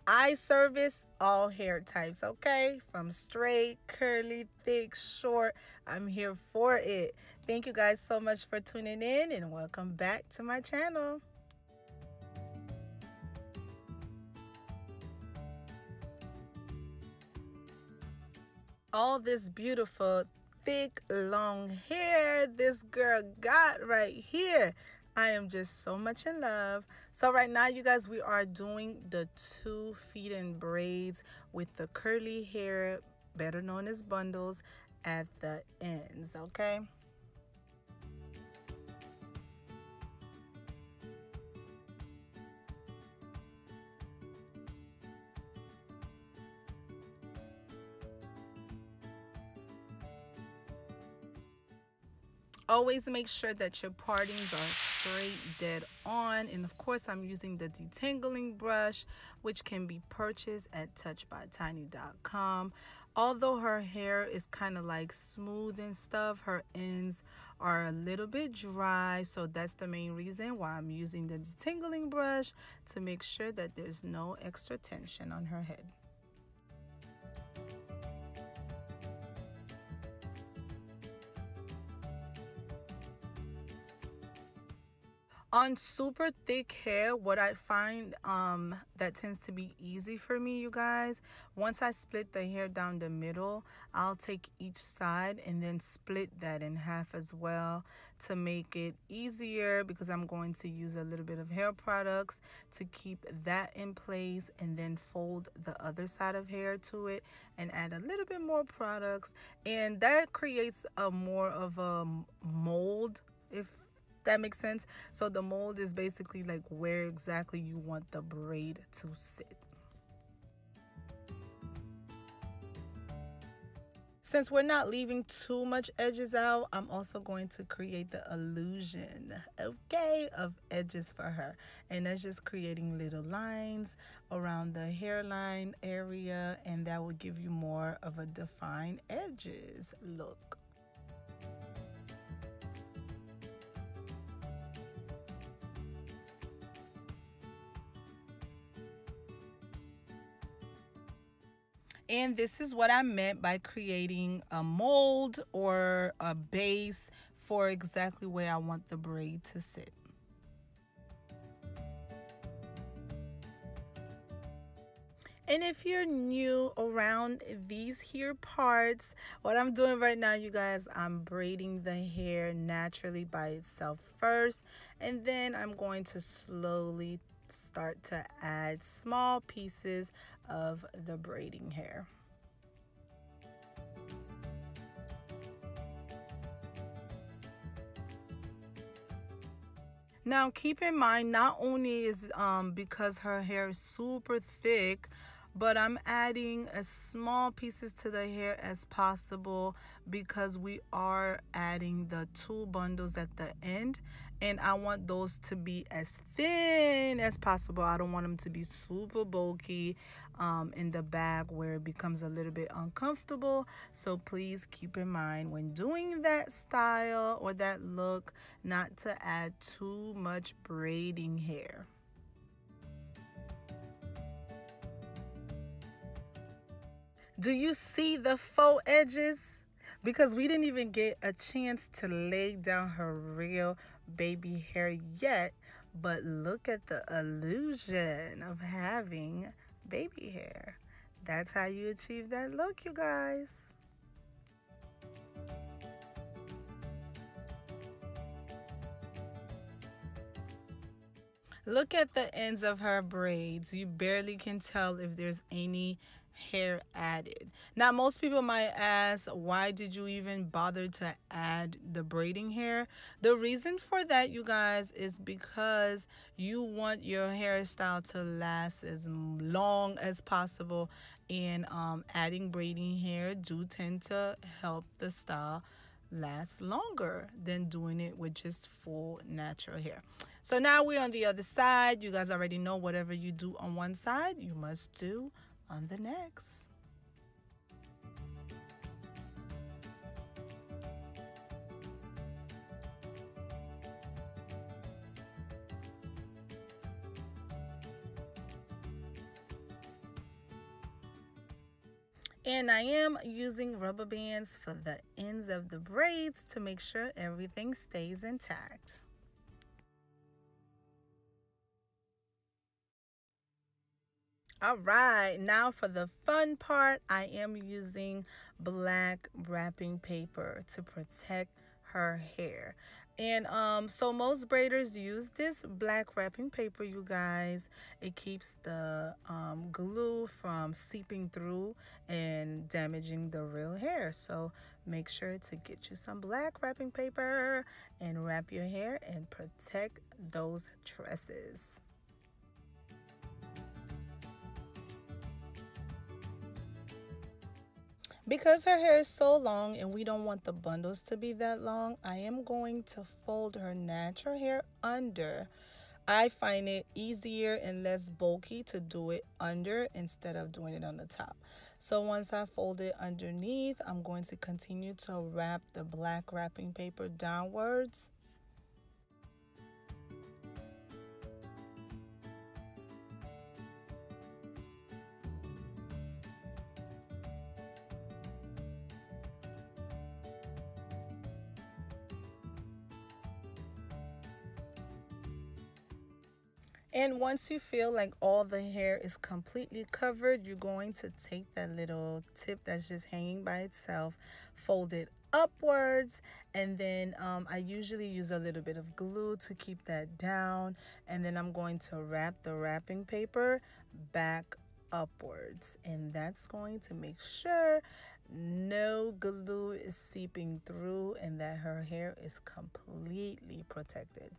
I service all hair types, okay? From straight, curly, thick, short. I'm here for it. Thank you guys so much for tuning in and welcome back to my channel. All this beautiful, thick, long hair this girl got right here. I am just so much in love. So right now, you guys, we are doing the 2 feet in braids with the curly hair, better known as bundles, at the ends, okay? Always make sure that your partings are straight dead on, and of course I'm using the detangling brush, which can be purchased at touchedbytiny.com. Although her hair is kind of like smooth and stuff, her ends are a little bit dry, so that's the main reason why I'm using the detangling brush, to make sure that there's no extra tension on her head. On super thick hair, what I find that tends to be easy for me, you guys, once I split the hair down the middle, I'll take each side and then split that in half as well, to make it easier, because I'm going to use a little bit of hair products to keep that in place, and then fold the other side of hair to it and add a little bit more products, and that creates a more of a mold, if that makes sense. So the mold is basically like where exactly you want the braid to sit. Since we're not leaving too much edges out, I'm also going to create the illusion, okay, of edges for her. And that's just creating little lines around the hairline area, and that will give you more of a defined edges look. And this is what I meant by creating a mold or a base for exactly where I want the braid to sit. And if you're new around these here parts, what I'm doing right now, you guys, I'm braiding the hair naturally by itself first, and then I'm going to slowly start to add small pieces of the braiding hair. Now keep in mind, not only is because her hair is super thick, but I'm adding as small pieces to the hair as possible, because we are adding the 2 bundles at the end, and I want those to be as thin as possible. I don't want them to be super bulky in the back where it becomes a little bit uncomfortable. So please keep in mind when doing that style or that look, not to add too much braiding hair. Do you see the faux edges? Because we didn't even get a chance to lay down her real baby hair yet, but look at the illusion of having baby hair. That's how you achieve that look, you guys. Look at the ends of her braids. You barely can tell if there's any hair added. Now, most people might ask, why did you even bother to add the braiding hair? The reason for that, you guys, is because you want your hairstyle to last as long as possible, and adding braiding hair do tend to help the style last longer than doing it with just full natural hair. So now we're on the other side. You guys already know, whatever you do on one side, you must do on the next. And I am using rubber bands for the ends of the braids to make sure everything stays intact. All right, now for the fun part, I am using black wrapping paper to protect her hair. And so most braiders use this black wrapping paper, you guys. It keeps the glue from seeping through and damaging the real hair. So make sure to get you some black wrapping paper and wrap your hair and protect those tresses. Because her hair is so long and we don't want the bundles to be that long, I am going to fold her natural hair under. I find it easier and less bulky to do it under instead of doing it on the top. So once I fold it underneath, I'm going to continue to wrap the black wrapping paper downwards. And once you feel like all the hair is completely covered, you're going to take that little tip that's just hanging by itself, fold it upwards, and then I usually use a little bit of glue to keep that down, and then I'm going to wrap the wrapping paper back upwards, and that's going to make sure no glue is seeping through and that her hair is completely protected.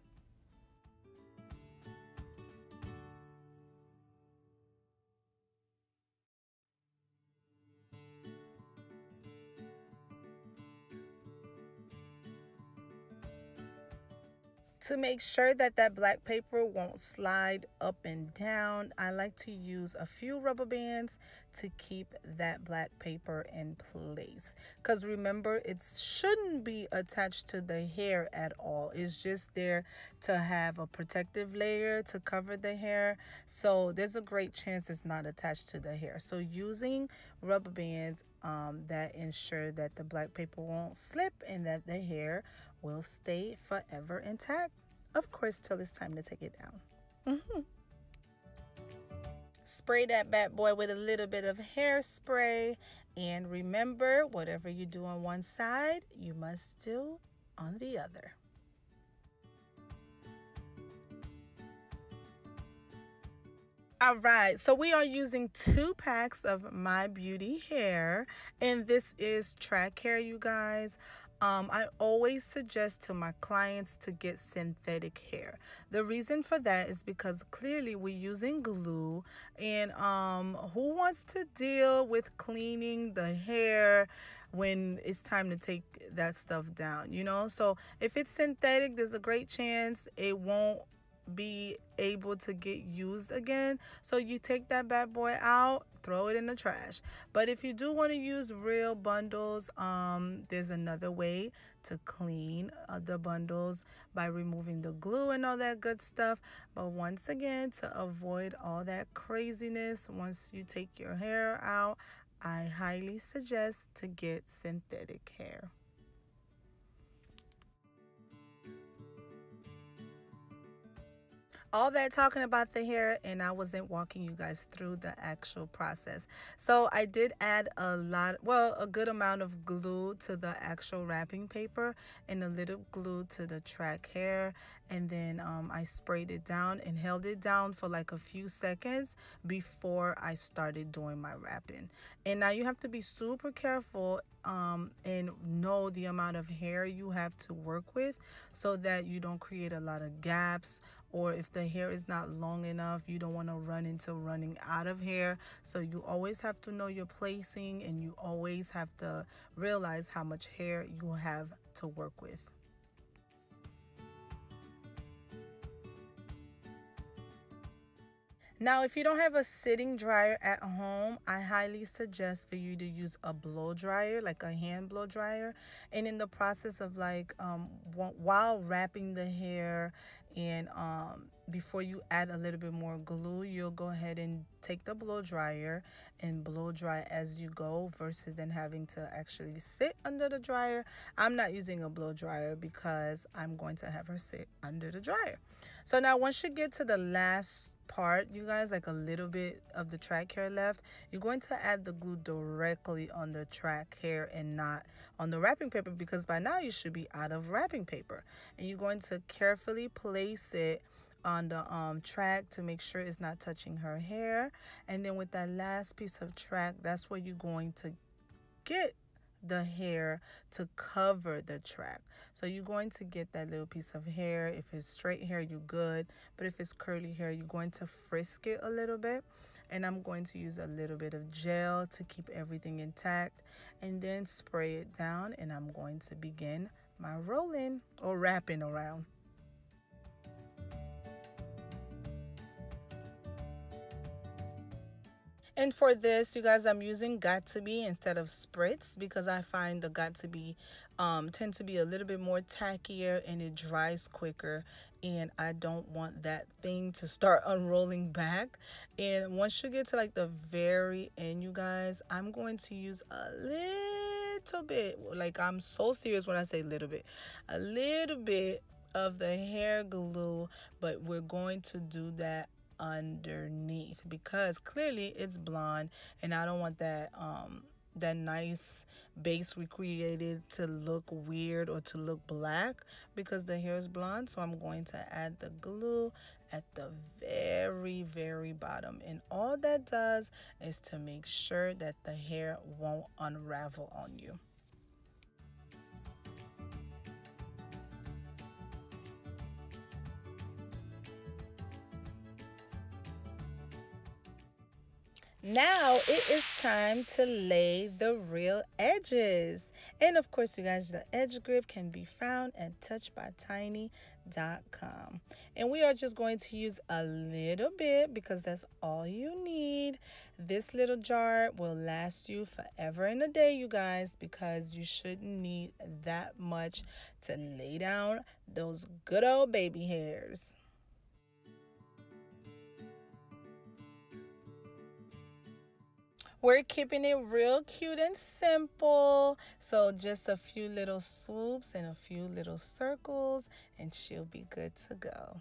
To make sure that that black paper won't slide up and down, I like to use a few rubber bands to keep that black paper in place. Because remember, it shouldn't be attached to the hair at all. It's just there to have a protective layer to cover the hair. So there's a great chance it's not attached to the hair. So using rubber bands that ensure that the black paper won't slip and that the hair will stay forever intact, of course, till it's time to take it down. Spray that bad boy with a little bit of hairspray, and remember, whatever you do on one side, you must do on the other. All right, so we are using 2 packs of My Beauty hair, and this is track hair, you guys. I always suggest to my clients to get synthetic hair. The reason for that is because clearly we're using glue, and who wants to deal with cleaning the hair when it's time to take that stuff down, you know? So if it's synthetic, there's a great chance it won't be able to get used again. So you take that bad boy out, throw it in the trash. But if you do want to use real bundles, there's another way to clean the bundles by removing the glue and all that good stuff. But once again, to avoid all that craziness once you take your hair out, I highly suggest to get synthetic hair. All that talking about the hair, and I wasn't walking you guys through the actual process. So I did add a good amount of glue to the actual wrapping paper and a little glue to the track hair, and then I sprayed it down and held it down for like a few seconds before I started doing my wrapping. And now you have to be super careful and know the amount of hair you have to work with so that you don't create a lot of gaps, or if the hair is not long enough, you don't want to run into running out of hair. So you always have to know your placing, and you always have to realize how much hair you have to work with. Now, if you don't have a sitting dryer at home, I highly suggest for you to use a blow dryer, like a hand blow dryer. And in the process of while wrapping the hair and before you add a little bit more glue, you'll go ahead and take the blow dryer and blow dry as you go, versus then having to actually sit under the dryer. I'm not using a blow dryer because I'm going to have her sit under the dryer. So now once you get to the last part, you guys, like a little bit of the track hair left, you're going to add the glue directly on the track hair and not on the wrapping paper, because by now you should be out of wrapping paper. And you're going to carefully place it on the track to make sure it's not touching her hair. And then with that last piece of track, that's where you're going to get the hair to cover the track. So you're going to get that little piece of hair. If it's straight hair, you're good, but if it's curly hair, you're going to frisk it a little bit. And I'm going to use a little bit of gel to keep everything intact, and then spray it down, and I'm going to begin my rolling or wrapping around. And for this, you guys, I'm using Got To Be instead of Spritz, because I find the Got To Be tend to be a little bit more tackier and it dries quicker, and I don't want that thing to start unrolling back. And once you get to like the very end, you guys, I'm going to use a little bit, like I'm so serious when I say little bit, a little bit of the hair glue, but we're going to do that underneath because clearly it's blonde and I don't want that that nice base we created to look weird or to look black because the hair is blonde. So I'm going to add the glue at the very bottom, and all that does is to make sure that the hair won't unravel on you. Now it is time to lay the real edges. And of course, you guys, the edge grip can be found at touchedbytiny.com. And we are just going to use a little bit because that's all you need. This little jar will last you forever and a day, you guys, because you shouldn't need that much to lay down those good old baby hairs. We're keeping it real cute and simple. So just a few little swoops and a few little circles and she'll be good to go.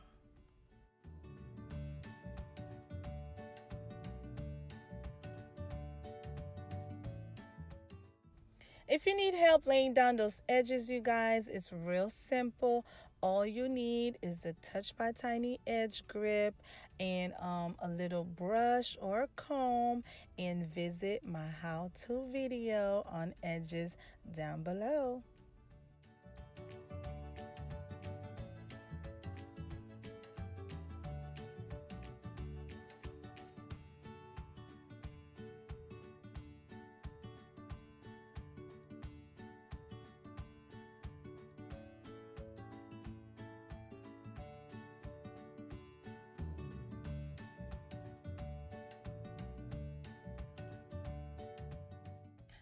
If you need help laying down those edges, you guys, it's real simple. All you need is a Touched by Tiny edge grip and a little brush or a comb, and visit my how-to video on edges down below.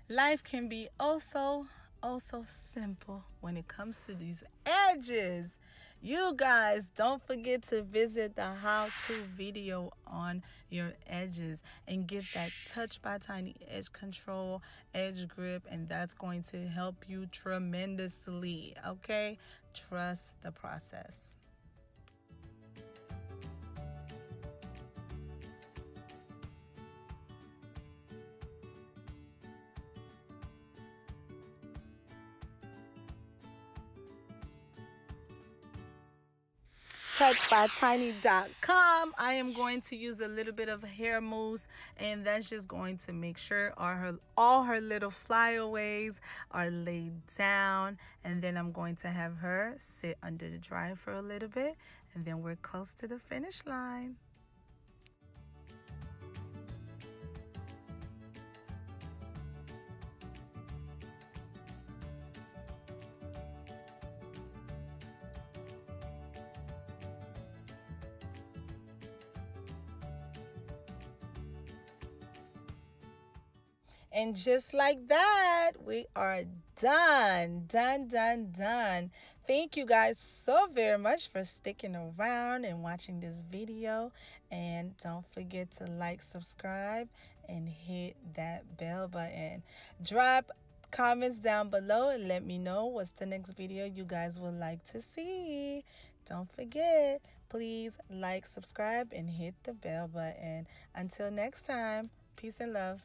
Life can be oh so simple when it comes to these edges. You guys, don't forget to visit the how-to video on your edges and get that Touched by Tiny edge control, edge grip, and that's going to help you tremendously, okay? Trust the process. touchedbytiny.com. I am going to use a little bit of hair mousse, and that's just going to make sure all her little flyaways are laid down, and then I'm going to have her sit under the dryer for a little bit, and then we're close to the finish line. And just like that, we are done, done, done, done. Thank you guys so very much for sticking around and watching this video. And don't forget to like, subscribe, and hit that bell button. Drop comments down below and let me know what's the next video you guys would like to see. Don't forget, please like, subscribe, and hit the bell button. Until next time, peace and love.